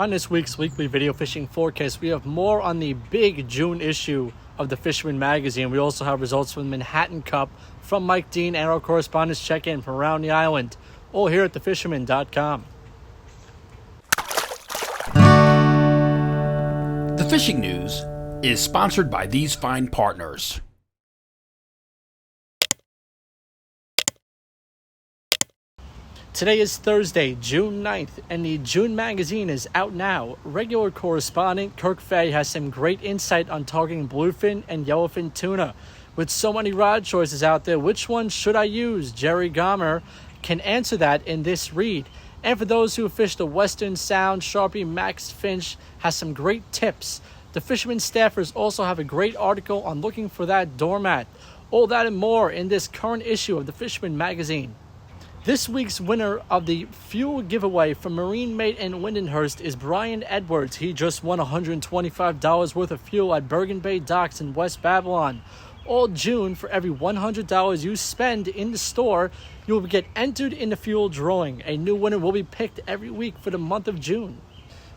On this week's weekly video fishing forecast, we have more on the big June issue of the Fisherman magazine. We also have results from the Manhattan Cup from Mike Dean and our correspondents check-in from around the island, all here at thefisherman.com. The Fishing News is sponsored by these fine partners. Today is Thursday, June 9th, and the June magazine is out now. Regular correspondent Kirk Fay has some great insight on targeting bluefin and yellowfin tuna. With so many rod choices out there, which one should I use? Jerry Gomer can answer that in this read. And for those who fish the Western Sound, Sharpie Max Finch has some great tips. The Fisherman staffers also have a great article on looking for that doormat. All that and more in this current issue of the Fisherman magazine. This week's winner of the fuel giveaway from Marine Mate in Lindenhurst is Brian Edwards. He just won $125 worth of fuel at Bergen Bay Docks in West Babylon. All June, for every $100 you spend in the store, you will get entered in the fuel drawing. A new winner will be picked every week for the month of June.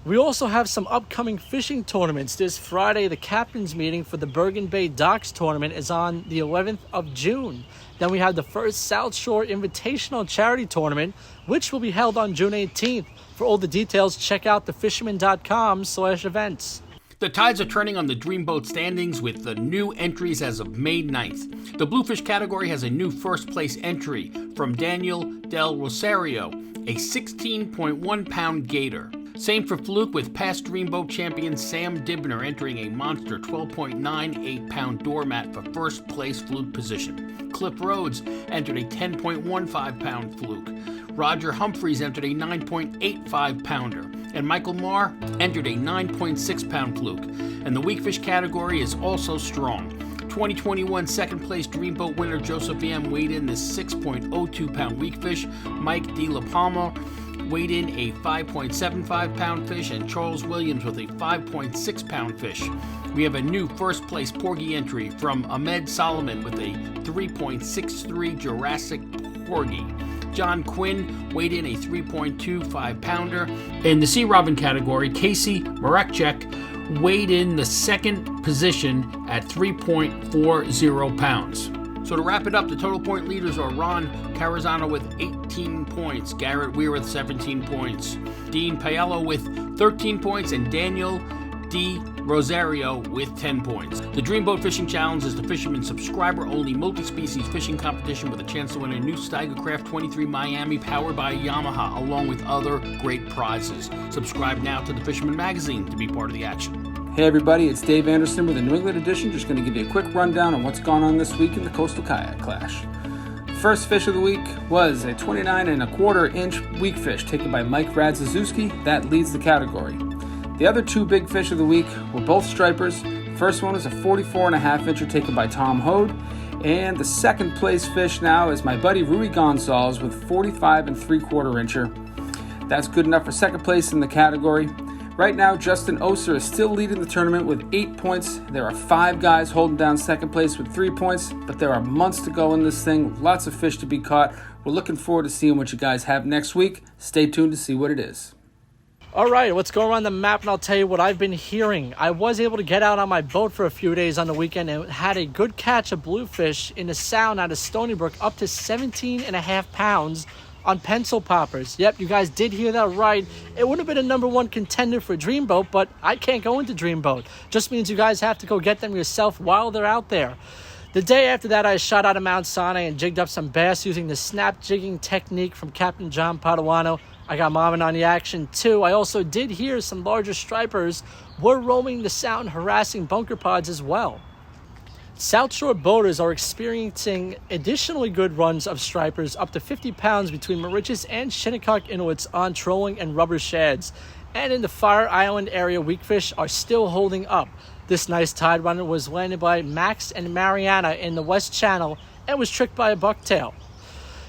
We also have some upcoming fishing tournaments. This Friday, the captain's meeting for the Bergen Bay Docks tournament is on the 11th of June. Then we have the first South Shore Invitational Charity Tournament, which will be held on June 18th. For all the details, check out thefisherman.com/events. The tides are turning on the Dreamboat standings with the new entries as of May 9th. The Bluefish category has a new first place entry from Daniel Del Rosario, a 16.1-pound gator. Same for Fluke, with past Dreamboat champion Sam Dibner entering a monster 12.98-pound doormat for first place fluke position. Cliff Rhodes entered a 10.15-pound fluke. Roger Humphreys entered a 9.85-pounder. And Michael Marr entered a 9.6-pound fluke. And the weakfish category is also strong. 2021 second place Dreamboat winner Joseph M. weighed in this 6.02-pound weakfish. Mike De La Palma weighed in a 5.75-pound fish, and Charles Williams with a 5.6-pound fish. We have a new first place porgy entry from Ahmed Solomon with a 3.63 Jurassic porgy. John Quinn weighed in a 3.25-pounder. In the sea robin category, Casey Marekchek weighed in the second position at 3.40 pounds. So to wrap it up, the total point leaders are Ron Carazano with 18 points, Garrett Weir with 17 points, Dean Paello with 13 points, and Daniel D. Rosario with 10 points. The Dreamboat Fishing Challenge is the Fisherman subscriber-only multi-species fishing competition with a chance to win a new Steigercraft 23 Miami powered by Yamaha, along with other great prizes. Subscribe now to the Fisherman magazine to be part of the action. Hey everybody, it's Dave Anderson with the New England edition. Just going to give you a quick rundown on what's gone on this week in the Coastal Kayak Clash. First fish of the week was a 29.25-inch weakfish taken by Mike Radzaszewski. That leads the category. The other two big fish of the week were both stripers. The first one is a 44.5-incher taken by Tom Hode. And the second place fish now is my buddy Rui Gonzalez with 45.75-incher. That's good enough for second place in the category. Right now, Justin Oser is still leading the tournament with 8 points. There are 5 guys holding down second place with 3 points, but there are months to go in this thing. Lots of fish to be caught. We're looking forward to seeing what you guys have next week. Stay tuned to see what it is. All right, let's go around the map and I'll tell you what I've been hearing. I was able to get out on my boat for a few days on the weekend and had a good catch of bluefish in the Sound out of Stony Brook, up to 17.5 pounds on pencil poppers. Yep, you guys did hear that right. It would have been a number one contender for Dreamboat, but I can't go into Dreamboat. Just means you guys have to go get them yourself while they're out there. The day after that, I shot out of Mount Sinai and jigged up some bass using the snap jigging technique from Captain John Paduano. I got Marvin on the action too. I also did hear some larger stripers were roaming the Sound, harassing bunker pods as well. South Shore boaters are experiencing additionally good runs of stripers up to 50 pounds between Moriches and Shinnecock inlets on trolling and rubber shads. And in the Fire Island area, weakfish are still holding up. This nice tide runner was landed by Max and Mariana in the West Channel and was tricked by a bucktail.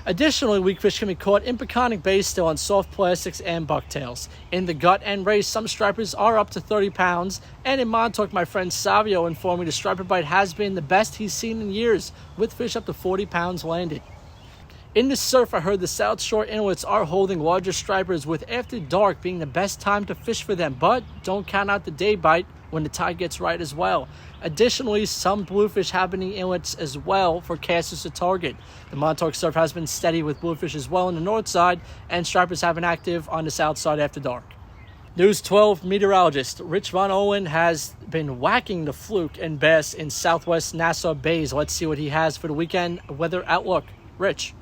Additionally, weakfish can be caught in Peconic Bay still on soft plastics and bucktails. In the gut and race, some stripers are up to 30 pounds. And in Montauk, my friend Savio informed me the striper bite has been the best he's seen in years, with fish up to 40 pounds landed. In the surf, I heard the South Shore inlets are holding larger stripers, with after dark being the best time to fish for them, but don't count out the day bite when the tide gets right as well. Additionally, some bluefish have been in the inlets as well for casters to target. The Montauk surf has been steady with bluefish as well on the north side, and stripers have been active on the south side after dark. News 12 meteorologist Rich Von Ohlen has been whacking the fluke and bass in southwest Nassau Bays. Let's see what he has for the weekend weather outlook. Rich.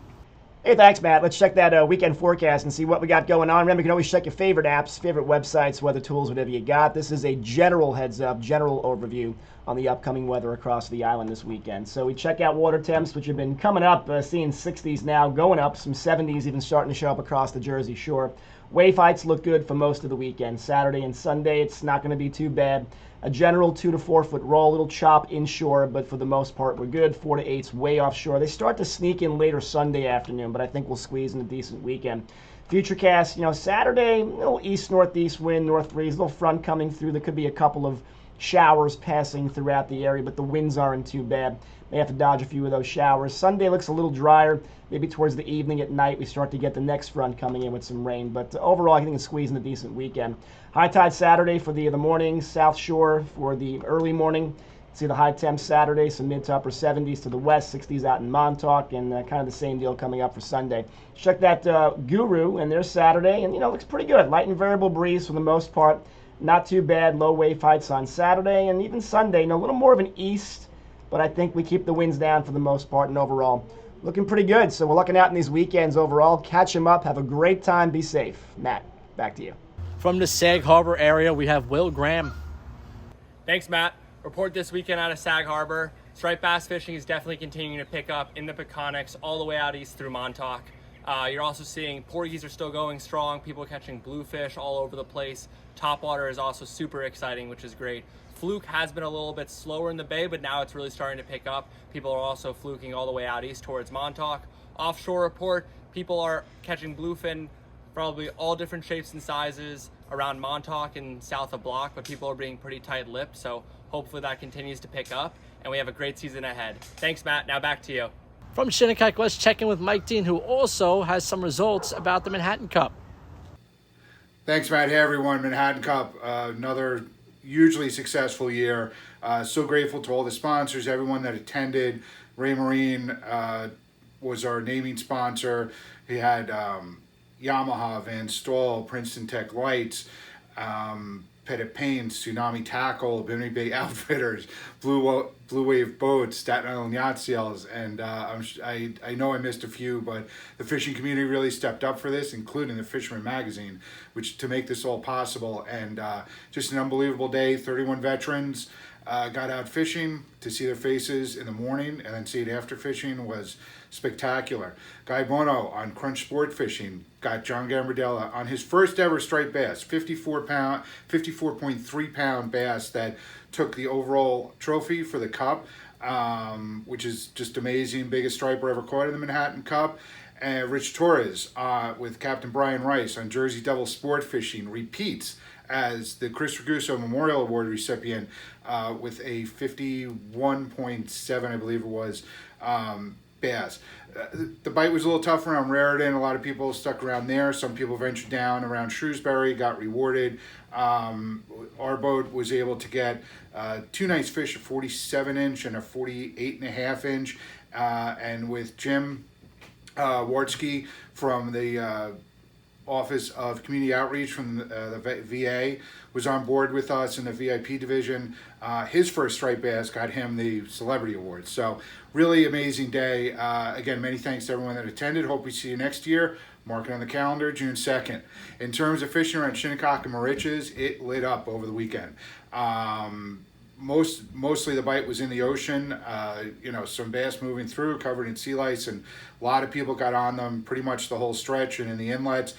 Hey, thanks, Matt. Let's check that weekend forecast and see what we got going on. Remember, you can always check your favorite apps, favorite websites, weather tools, whatever you got. This is a general heads up, general overview on the upcoming weather across the island this weekend. So we check out water temps, which have been coming up, seeing 60s now, going up, some 70s even starting to show up across the Jersey Shore. Wave heights look good for most of the weekend. Saturday and Sunday, it's not going to be too bad. A general 2 to 4 foot roll, little chop inshore, but for the most part, we're good. 4 to 8's way offshore. They start to sneak in later Sunday afternoon, but I think we'll squeeze in a decent weekend. Futurecast, Saturday, a little east-northeast wind, north breeze, little front coming through. There could be a couple of showers passing throughout the area, but the winds aren't too bad. May have to dodge a few of those showers. Sunday looks a little drier. Maybe towards the evening at night, we start to get the next front coming in with some rain. But overall, I think it's squeezing a decent weekend. High tide Saturday for the morning, South Shore for the early morning. See the high temps Saturday, some mid to upper 70s to the west, 60s out in Montauk, and kind of the same deal coming up for Sunday. Check that Guru, and there's Saturday, and looks pretty good. Light and variable breeze for the most part. Not too bad. Low wave heights on Saturday, and even Sunday. A little more of an east, but I think we keep the winds down for the most part, and overall looking pretty good. So we're looking out in these weekends overall. Catch them up. Have a great time. Be safe. Matt, back to you. From the Sag Harbor area, we have Will Graham. Thanks, Matt. Report this weekend out of Sag Harbor. Striped bass fishing is definitely continuing to pick up in the Peconics all the way out east through Montauk. You're also seeing porgies are still going strong. People catching bluefish all over the place. Topwater is also super exciting, which is great. Fluke has been a little bit slower in the bay, but now it's really starting to pick up. People are also fluking all the way out east towards Montauk. Offshore report, people are catching bluefin, probably all different shapes and sizes around Montauk and south of Block, but people are being pretty tight-lipped, so hopefully that continues to pick up, and we have a great season ahead. Thanks, Matt. Now back to you. From Shinnecock, let's check in with Mike Dean, who also has some results about the Manhattan Cup. Thanks, Matt. Hey, everyone. Manhattan Cup, another hugely successful year. So grateful to all the sponsors, everyone that attended. Ray Marine was our naming sponsor. He had Yamaha, Van Stoll, Princeton Tech Lights, Pettit Paints, Tsunami Tackle, Bimini Bay Outfitters, Blue Wave Boats, Staten Island Yacht Sales, and I know I missed a few, but the fishing community really stepped up for this, including the Fisherman magazine, which to make this all possible. And just an unbelievable day. 31 veterans got out fishing. To see their faces in the morning and then see it after fishing was spectacular. Guy Bono on Crunch Sport Fishing got John Gambardella on his first ever striped bass, 54.3 pound bass that took the overall trophy for the Cup, which is just amazing. Biggest striper ever caught in the Manhattan Cup. And Rich Torres with Captain Brian Rice on Jersey Devil Sport Fishing repeats as the Chris Raguso Memorial Award recipient with a 51.7, I believe it was, bass. The bite was a little tough around Raritan. A lot of people stuck around there. Some people ventured down around Shrewsbury, got rewarded. Our boat was able to get two nice fish, a 47-inch and a 48.5-inch. And with Jim Wartsky from the Office of Community Outreach from the VA was on board with us in the VIP division. His first striped bass got him the Celebrity Award. So really amazing day. Again, many thanks to everyone that attended. Hope we see you next year. Mark it on the calendar, June 2nd. In terms of fishing around Shinnecock and Moriches, it lit up over the weekend. Mostly the bite was in the ocean, some bass moving through, covered in sea lice, and a lot of people got on them pretty much the whole stretch and in the inlets.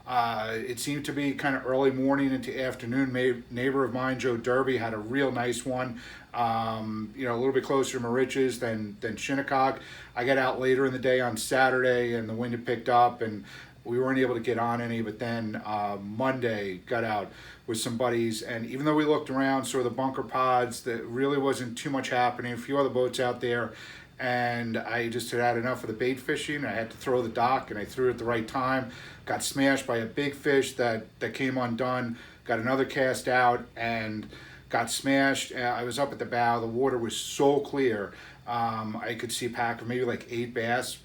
It seemed to be kind of early morning into afternoon. Neighbor of mine, Joe Derby, had a real nice one, a little bit closer to Moriches than Shinnecock. I got out later in the day on Saturday, and the wind had picked up, and we weren't able to get on any, but then Monday got out with some buddies, and even though we looked around, saw the bunker pods, there really wasn't too much happening. A few other boats out there, and I just had enough of the bait fishing. I had to throw the dock, and I threw it at the right time. Got smashed by a big fish that came undone. Got another cast out and got smashed. I was up at the bow. The water was so clear. I could see a pack of maybe like 8 bass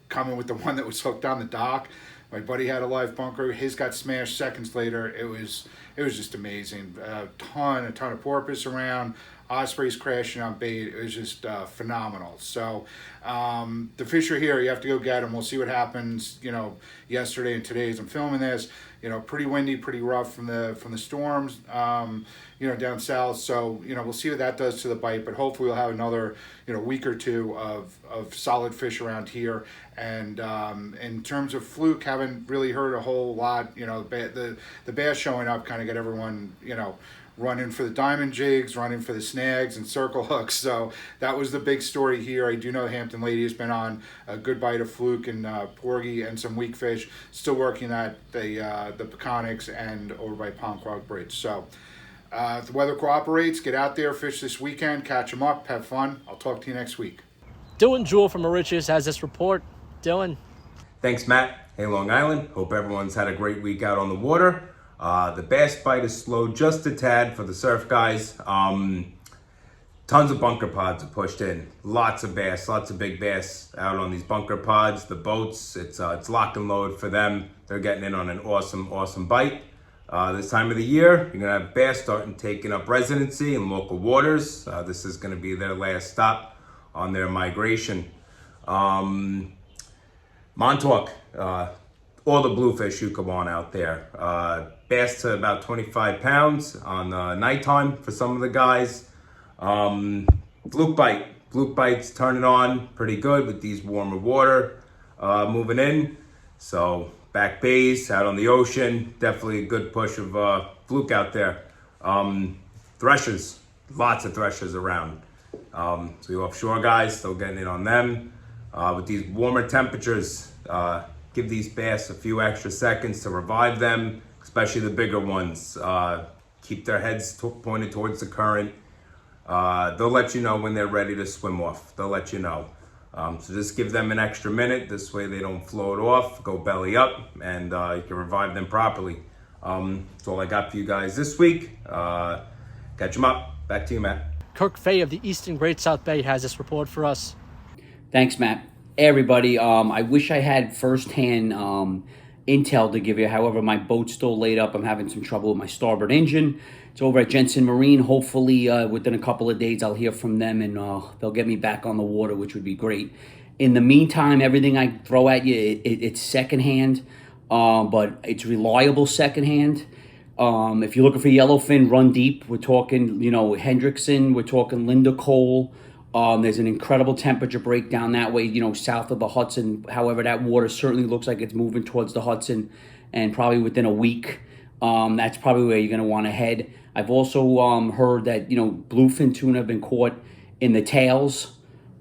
coming with the one that was hooked on the dock. My buddy had a live bunker. His got smashed seconds later. It was just amazing. A ton of porpoise around. Ospreys crashing on bait. It was just phenomenal. So the fish are here. You have to go get them. We'll see what happens. Yesterday and today as I'm filming this. Pretty windy, pretty rough from the storms. Down south. So we'll see what that does to the bite. But hopefully we'll have another week or two of solid fish around here. And in terms of fluke, haven't really heard a whole lot. The bass showing up kind of got everyone running for the diamond jigs, running for the snags and circle hooks. So that was the big story here. I do know Hampton Lady has been on a good bite of fluke and porgy and some weak fish. Still working at the Peconics and over by Ponquag Bridge. So if the weather cooperates, get out there, fish this weekend, catch them up, have fun. I'll talk to you next week. Jewell from Moriches has this report. Dylan. Thanks, Matt. Hey, Long Island. Hope everyone's had a great week out on the water. The bass bite is slowed just a tad for the surf guys. Tons of bunker pods are pushed in. Lots of bass, lots of big bass out on these bunker pods. The boats, it's lock and load for them. They're getting in on an awesome bite. This time of the year, you're gonna have bass starting taking up residency in local waters. This is gonna be their last stop on their migration. Montauk, all the bluefish you could want out there. Bass to about 25 pounds on nighttime for some of the guys. Fluke bite's turning on pretty good with these warmer water moving in. So back bays out on the ocean, definitely a good push of fluke out there. Threshers, lots of threshers around. So you offshore guys still getting in on them. With these warmer temperatures, give these bass a few extra seconds to revive them, especially the bigger ones. Keep their heads pointed towards the current. They'll let you know when they're ready to swim off. They'll let you know. So just give them an extra minute. This way they don't float off, go belly up, and you can revive them properly. That's all I got for you guys this week. Catch them up. Back to you, Matt. Kirk Fay of the Eastern Great South Bay has this report for us. Thanks, Matt. Hey, everybody. I wish I had firsthand intel to give you. However, my boat's still laid up. I'm having some trouble with my starboard engine. It's over at Jensen Marine. Hopefully, within a couple of days, I'll hear from them and they'll get me back on the water, which would be great. In the meantime, everything I throw at you, it's secondhand, but it's reliable secondhand. If you're looking for yellowfin, run deep. We're talking, Hendrickson. We're talking Linda Cole. There's an incredible temperature breakdown that way, south of the Hudson. However, that water certainly looks like it's moving towards the Hudson, and probably within a week, that's probably where you're going to want to head. I've also heard that, bluefin tuna have been caught in the tails.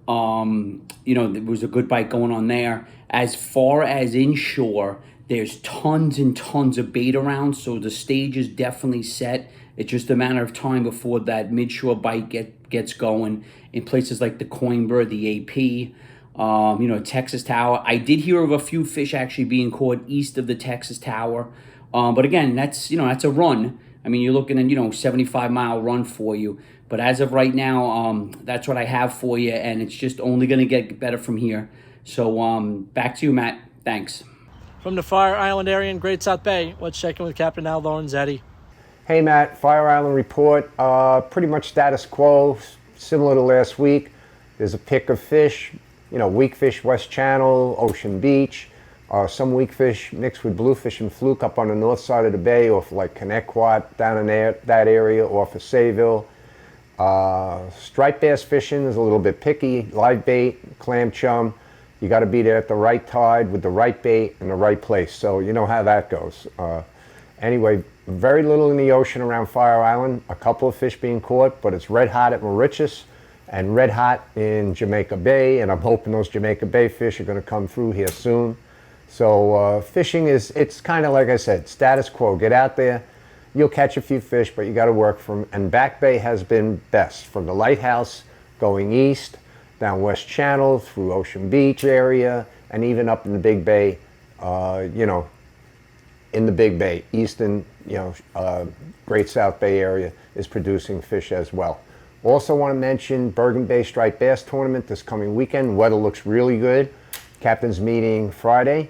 There was a good bite going on there. As far as inshore, there's tons and tons of bait around, so the stage is definitely set. It's just a matter of time before that midshore bite gets going in places like the Coimbra, the AP, Texas Tower. I did hear of a few fish actually being caught east of the Texas Tower. But again, that's a run. I mean, you're looking at, 75-mile run for you. But as of right now, that's what I have for you, and it's just only going to get better from here. So back to you, Matt. Thanks. From the Fire Island area in Great South Bay, let's check in with Captain Al Lorenzetti. Hey Matt, Fire Island report. Pretty much status quo, similar to last week. There's a pick of fish, weak fish West Channel, Ocean Beach. Some weak fish mixed with bluefish and fluke up on the north side of the bay, off like Connecticut, down in there, that area, off of Sayville. Striped bass fishing is a little bit picky. Live bait, clam chum. You got to be there at the right tide with the right bait in the right place. So you know how that goes. Anyway, very little in the ocean around Fire Island. A couple of fish being caught, but it's red hot at Moriches and red hot in Jamaica Bay. And I'm hoping those Jamaica Bay fish are going to come through here soon. So fishing it's kind of like I said, status quo. Get out there. You'll catch a few fish, but you got to work from. And Back Bay has been best from the lighthouse going east. down West Channel through Ocean Beach area, and even up in the Big Bay, in the Big Bay, Eastern, Great South Bay area is producing fish as well. Also want to mention Bergen Bay Striped Bass Tournament this coming weekend. Weather looks really good. Captain's meeting Friday.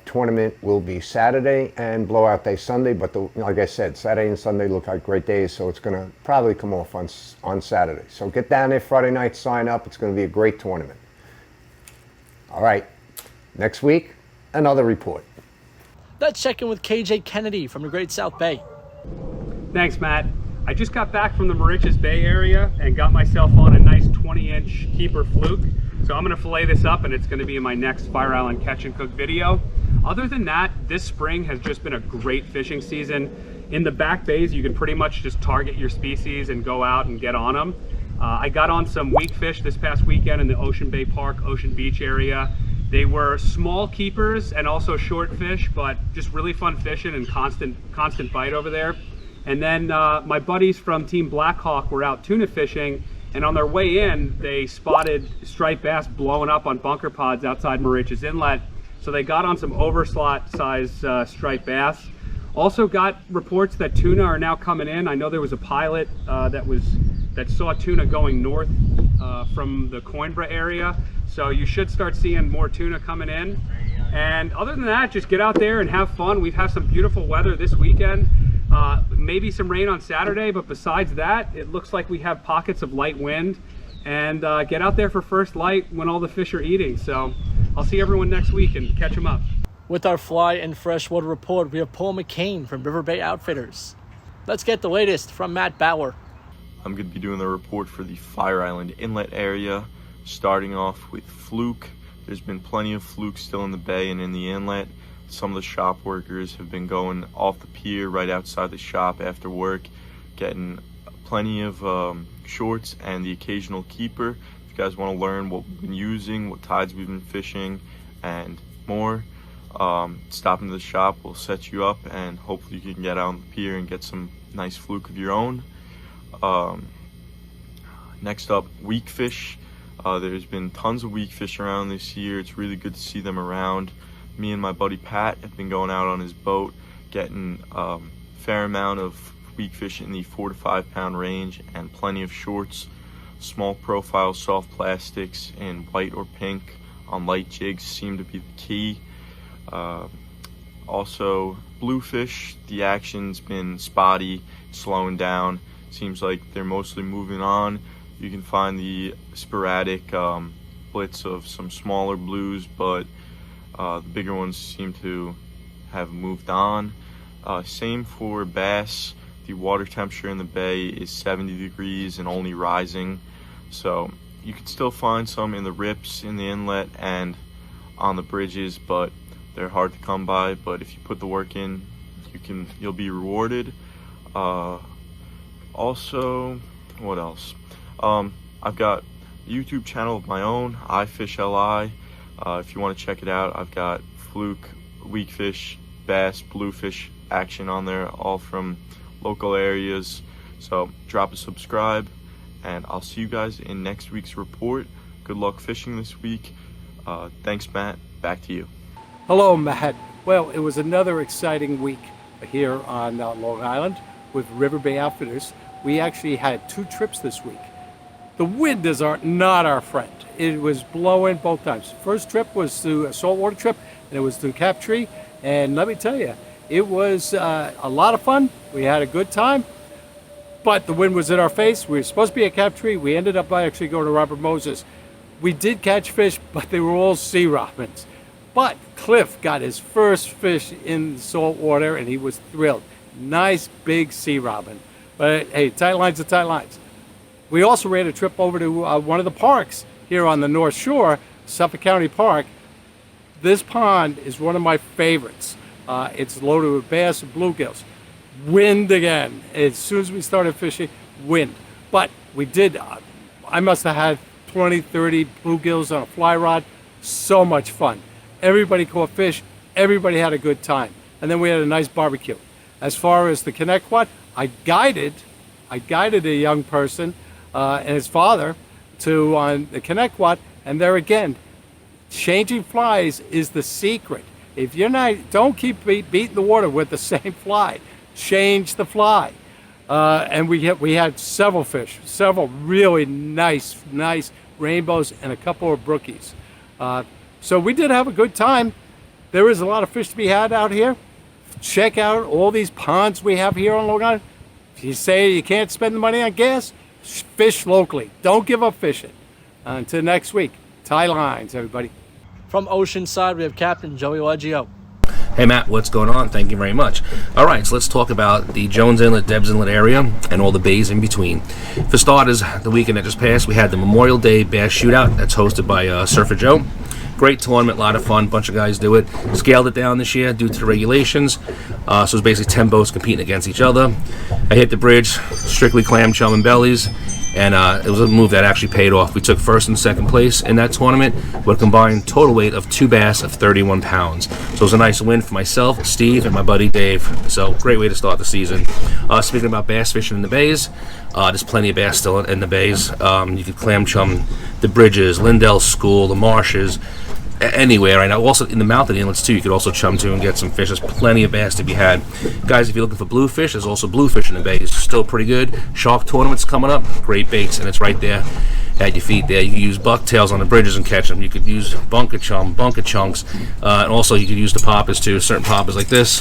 Tournament will be Saturday and blowout day Sunday, but like I said, Saturday and Sunday look like great days, so it's going to probably come off on Saturday. So get down there Friday night, sign up. It's going to be a great tournament. All right, next week, another report. Let's check in with KJ Kennedy from the Great South Bay. Thanks, Matt. I just got back from the Moriches Bay area and got myself on a nice 20-inch keeper fluke. So I'm going to fillet this up and it's going to be in my next Fire Island Catch and Cook video. Other than that, this spring has just been a great fishing season. In the back bays, you can pretty much just target your species and go out and get on them. I got on some weak fish this past weekend in the Ocean Bay Park, Ocean Beach area. They were small keepers and also short fish, but just really fun fishing and constant bite over there. And then my buddies from Team Blackhawk were out tuna fishing, and on their way in, they spotted striped bass blowing up on bunker pods outside Moriches Inlet. So they got on some overslot size striped bass. Also got reports that tuna are now coming in. I know there was a pilot that saw tuna going north from the Coimbra area. So you should start seeing more tuna coming in. And other than that, just get out there and have fun. We've had some beautiful weather this weekend. Maybe some rain on Saturday, but besides that, it looks like we have pockets of light wind. And get out there for first light when all the fish are eating. So I'll see everyone next week and catch them up. With our fly and freshwater report, we have Paul McCain from River Bay Outfitters. Let's get the latest from Matt Bauer. I'm going to be doing the report for the Fire Island Inlet area, starting off with fluke. There's been plenty of fluke still in the bay and in the inlet. Some of the shop workers have been going off the pier right outside the shop after work, getting plenty of shorts and the occasional keeper. If you guys want to learn what we've been using, what tides we've been fishing, and more, stop into the shop. We'll set you up, and hopefully you can get out on the pier and get some nice fluke of your own. Next up, weak fish. There's been tons of weak fish around this year. It's really good to see them around. Me and my buddy Pat have been going out on his boat, getting a fair amount of weak fish in the 4 to 5 pound range and plenty of shorts, small profile soft plastics in white or pink on light jigs seem to be the key. Also bluefish, the action's been spotty, slowing down. Seems like they're mostly moving on. You can find the sporadic blitz of some smaller blues, but the bigger ones seem to have moved on. Same for bass. The water temperature in the bay is 70 degrees and only rising, so you can still find some in the rips in the inlet and on the bridges, but they're hard to come by. But if you put the work in, you'll be rewarded. Also, what else? I've got a YouTube channel of my own, iFishLI. If you want to check it out, I've got fluke, weak fish, bass, bluefish action on there, all from local areas. So drop a subscribe, and I'll see you guys in next week's report. Good luck fishing this week. Thanks, Matt. Back to you. Hello, Matt. Well, it was another exciting week here on Long Island with River Bay Outfitters. We actually had 2 trips this week. The wind is not our friend. It was blowing both times. First trip was to a saltwater trip, and it was to Captree. And let me tell you, it was a lot of fun. We had a good time, but the wind was in our face. We were supposed to be at Captree. We ended up by actually going to Robert Moses. We did catch fish, but they were all sea robins. But Cliff got his first fish in the salt water, and he was thrilled. Nice big sea robin. But hey, tight lines are tight lines. We also ran a trip over to one of the parks here on the North Shore, Suffolk County Park. This pond is one of my favorites. It's loaded with bass and bluegills. Wind again. As soon as we started fishing, wind. But we did, I must have had 20, 30 bluegills on a fly rod. So much fun. Everybody caught fish. Everybody had a good time. And then we had a nice barbecue. As far as the Connect Quad, I guided a young person and his father to on the Connecticut, and there again, changing flies is the secret. If you're not, don't keep beating the water with the same fly. Change the fly. And we had several fish, several really nice rainbows, and a couple of brookies. So we did have a good time. There is a lot of fish to be had out here. Check out all these ponds we have here on Long Island. If you say you can't spend the money on gas, fish locally. Don't give up fishing. Until next week, tie lines, everybody. From Oceanside, we have Captain Joey Leggio. Hey Matt, what's going on? Thank you very much. All right, so let's talk about the Jones Inlet, Debs Inlet area and all the bays in between. For starters, the weekend that just passed, we had the Memorial Day Bass Shootout that's hosted by Surfer Joe. Great tournament, a lot of fun, bunch of guys do it. Scaled it down this year due to the regulations, so it's basically 10 boats competing against each other. I hit the bridge, strictly clam, chum, and bellies, and it was a move that actually paid off. We took first and second place in that tournament with a combined total weight of 2 bass of 31 pounds. So it was a nice win for myself, Steve, and my buddy Dave. So great way to start the season. Speaking about bass fishing in the bays, there's plenty of bass still in the bays. You could clam chum the bridges, Lindell's School, the marshes, anywhere right now. Also in the mouth of the inlets too, you could also chum to and get some fish. There's plenty of bass to be had, guys. If you're looking for bluefish, there's also bluefish in the bay. It's still pretty good. Shark tournaments coming up, great baits, and it's right there at your feet there. You can use bucktails on the bridges and catch them. You could use bunker chum, bunker chunks, and also you could use the poppers too. Certain poppers like this,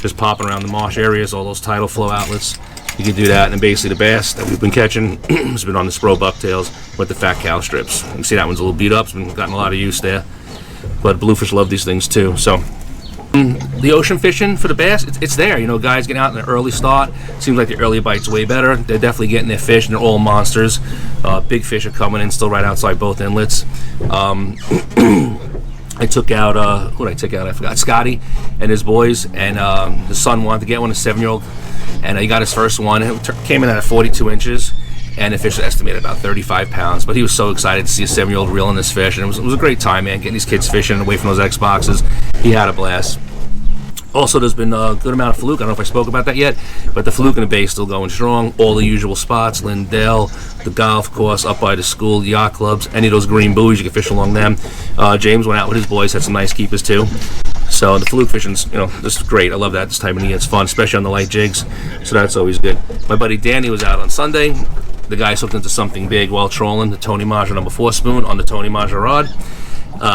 just popping around the marsh areas, all those tidal flow outlets. You can do that, and basically the bass that we've been catching has been on the Spro bucktails with the fat cow strips. You can see that one's a little beat up. It's been gotten a lot of use there. But bluefish love these things too. So the ocean fishing for the bass, it's there. You know, guys getting out in an early start. Seems like the early bite's way better. They're definitely getting their fish, and they're all monsters. Big fish are coming in still right outside both inlets. I took out, who did I take out? I forgot. Scotty and his boys, and his son wanted to get one, a 7-year-old, and he got his first one. It came in at 42 inches. And the fish was estimated about 35 pounds. But he was so excited to see a 7-year-old reeling this fish. And it was a great time, man, getting these kids fishing away from those Xboxes. He had a blast. Also, there's been a good amount of fluke. I don't know if I spoke about that yet, but the fluke in the bay is still going strong. All the usual spots, Lindell, the golf course, up by the school, yacht clubs, any of those green buoys, you can fish along them. James went out with his boys, had some nice keepers too. So the fluke fishing's, this is great. I love that this time of year. It's fun, especially on the light jigs. So that's always good. My buddy Danny was out on Sunday. The guys hooked into something big while trolling the Tony Maja number 4 spoon on the Tony Maja rod.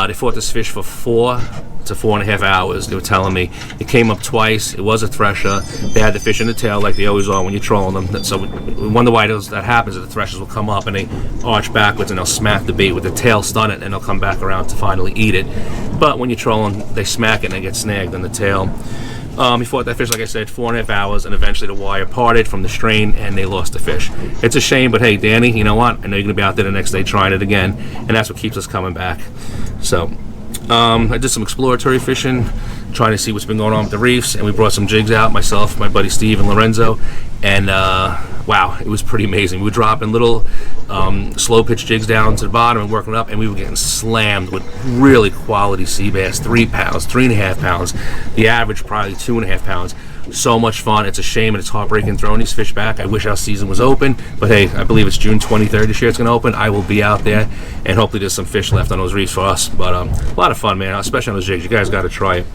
They fought this fish for 4 to 4.5 hours. They were telling me it came up twice. It was a thresher. They had the fish in the tail like they always are when you're trolling them. So we wonder why that happens. That the threshers will come up and they arch backwards and they'll smack the bait with the tail, stun it, and they'll come back around to finally eat it. But when you're trolling, they smack it and they get snagged in the tail. He fought that fish, like I said, 4.5 hours, and eventually the wire parted from the strain, and they lost the fish. It's a shame, but hey, Danny, you know what? I know you're going to be out there the next day trying it again, and that's what keeps us coming back. So, I did some exploratory fishing, trying to see what's been going on with the reefs, and we brought some jigs out, myself, my buddy Steve, and Lorenzo, and wow, it was pretty amazing. We were dropping little slow pitch jigs down to the bottom and working up, and we were getting slammed with really quality sea bass, 3 pounds, 3.5 pounds, the average probably 2.5 pounds. So much fun. It's a shame and it's heartbreaking throwing these fish back. I wish our season was open, but hey, I believe it's June 23rd this year it's going to open. I will be out there, and hopefully there's some fish left on those reefs for us. But a lot of fun, man, especially on those jigs. You guys got to try it.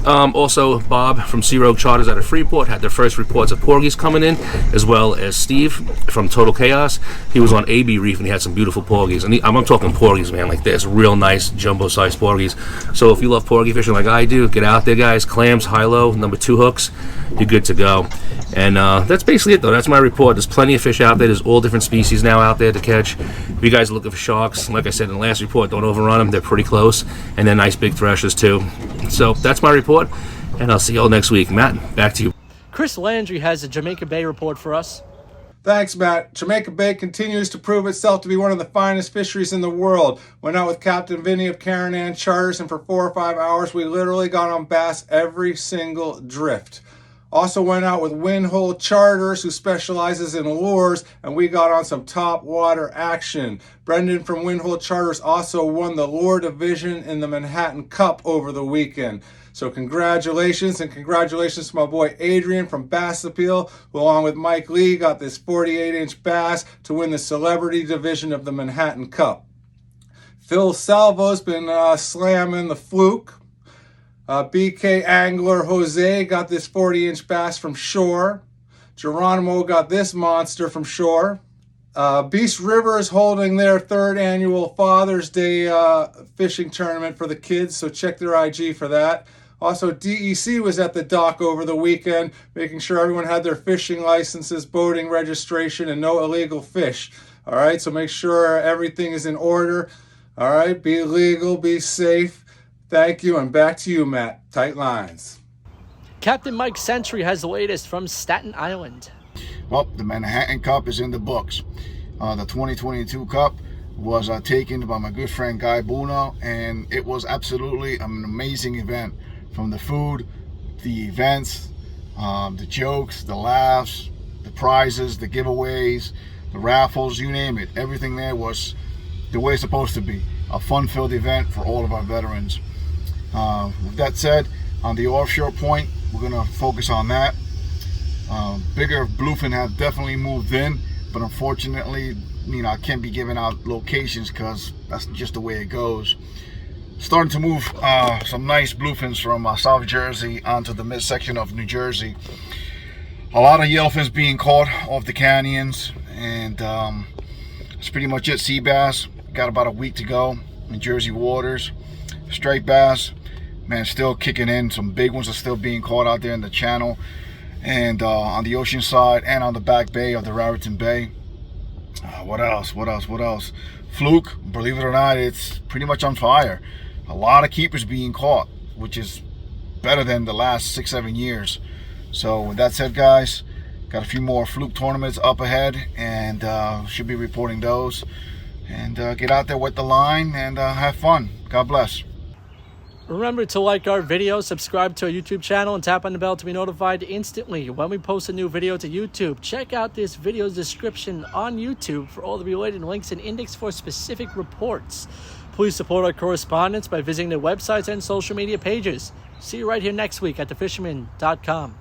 Also, Bob from Sea Rogue Charters out of Freeport had their first reports of porgies coming in, as well as Steve from Total Chaos. He was on AB Reef and he had some beautiful porgies. And I'm talking porgies, man, like this, real nice jumbo-sized porgies. So if you love porgy fishing like I do, get out there, guys. Clams, high-low, number 2 hooks. You're good to go. And that's basically it, though. That's my report. There's plenty of fish out there. There's all different species now out there to catch. If you guys are looking for sharks, like I said in the last report, don't overrun them. They're pretty close. And they're nice big threshers, too. So that's my report, and I'll see you all next week. Matt, back to you. Chris Landry has a Jamaica Bay report for us. Thanks, Matt. Jamaica Bay continues to prove itself to be one of the finest fisheries in the world. Went out with Captain Vinny of Karen Ann Charters, and for 4 or 5 hours, we literally got on bass every single drift. Also went out with Windhole Charters, who specializes in lures, and we got on some top water action. Brendan from Windhole Charters also won the lure division in the Manhattan Cup over the weekend. So congratulations, and congratulations to my boy Adrian from Bass Appeal, who along with Mike Lee got this 48-inch bass to win the celebrity division of the Manhattan Cup. Phil Salvo's been slamming the fluke. BK Angler Jose got this 40-inch bass from shore. Geronimo got this monster from shore. Beast River is holding their 3rd annual Father's Day fishing tournament for the kids, so check their IG for that. Also, DEC was at the dock over the weekend, making sure everyone had their fishing licenses, boating registration, and no illegal fish. All right, so make sure everything is in order. All right, be legal, be safe. Thank you, and back to you, Matt. Tight lines. Captain Mike Sentry has the latest from Staten Island. Well, the Manhattan Cup is in the books. The 2022 Cup was taken by my good friend Guy Buna, and it was absolutely an amazing event. From the food, the events, the jokes, the laughs, the prizes, the giveaways, the raffles, you name it. Everything there was the way it's supposed to be. A fun-filled event for all of our veterans. With that said, on the offshore point, we're going to focus on that. Bigger bluefin have definitely moved in, but unfortunately, I can't be giving out locations because that's just the way it goes. Starting to move some nice bluefins from South Jersey onto the midsection of New Jersey. A lot of yellowfins being caught off the canyons, and that's pretty much it. Sea bass, got about a week to go in Jersey waters. Striped bass, man, still kicking in. Some big ones are still being caught out there in the channel, and on the Oceanside and on the back bay of the Raritan Bay. What else? Fluke, believe it or not, it's pretty much on fire. A lot of keepers being caught, which is better than the last 6-7 years. So with that said, guys, got a few more fluke tournaments up ahead, and should be reporting those. And get out there with the line and have fun. God bless. Remember to like our video, subscribe to our YouTube channel, and tap on the bell to be notified instantly when we post a new video to YouTube. Check out this video's description on YouTube for all the related links and index for specific reports. Please support our correspondents by visiting their websites and social media pages. See you right here next week at thefisherman.com.